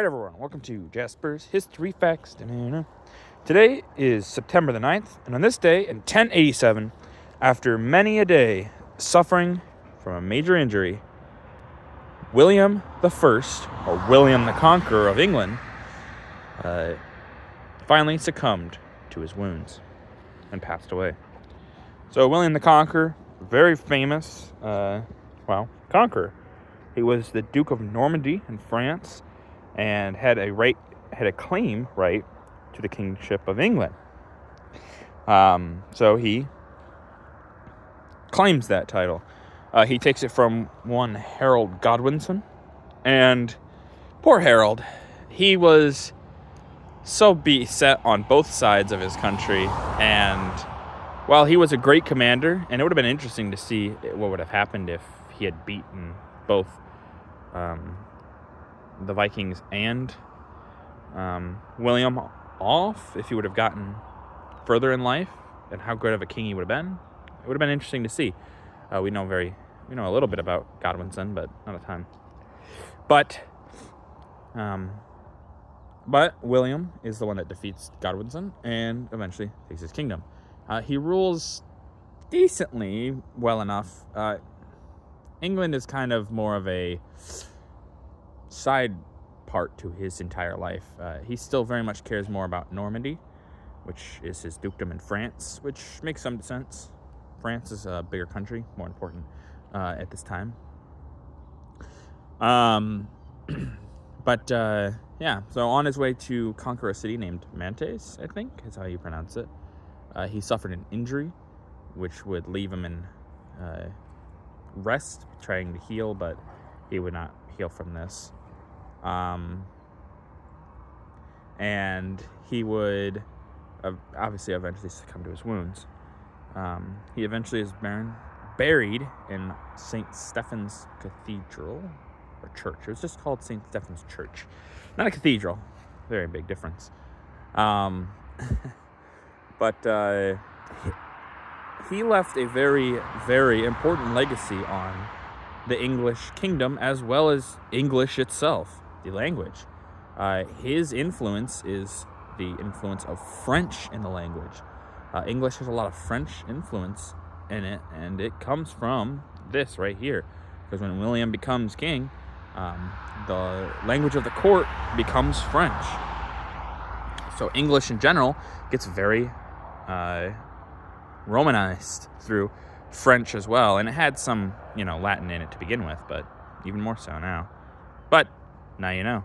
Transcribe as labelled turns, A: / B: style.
A: Alright everyone, welcome to Jasper's History Facts. Today is September the 9th, and on this day in 1087, after many a day suffering from a major injury, William the First, or William the Conqueror of England, finally succumbed to his wounds and passed away. So William the Conqueror, very famous, conqueror. He was the Duke of Normandy in France, and had a claim to the kingship of England. So he claims that title. He takes it from one Harold Godwinson, and poor Harold, he was so beset on both sides of his country, and while he was a great commander, and it would have been interesting to see what would have happened if he had beaten both the Vikings and William off, if he would have gotten further in life, and how good of a king he would have been. It would have been interesting to see. We know a little bit about Godwinson, but not a ton. But William is the one that defeats Godwinson and eventually takes his kingdom. He rules decently well enough. England is kind of more of a side part to his entire life. He still very much cares more about Normandy, which is his dukedom in France, which makes some sense. France is a bigger country, more important at this time. So on his way to conquer a city named Mantes, I think is how you pronounce it, he suffered an injury, which would leave him in rest, trying to heal, but he would not heal from this. And he would obviously eventually succumb to his wounds. He eventually is buried in St. Stephen's Cathedral, or church. It was just called St. Stephen's Church, not a cathedral. Very big difference. He left a very, very important legacy on the English kingdom, as well as English itself, the language. His influence is the influence of French in the language. English has a lot of French influence in it, and it comes from this right here. Because when William becomes king, the language of the court becomes French. So English in general gets very Romanized through French as well, and it had some, Latin in it to begin with, but even more so now. But now you know.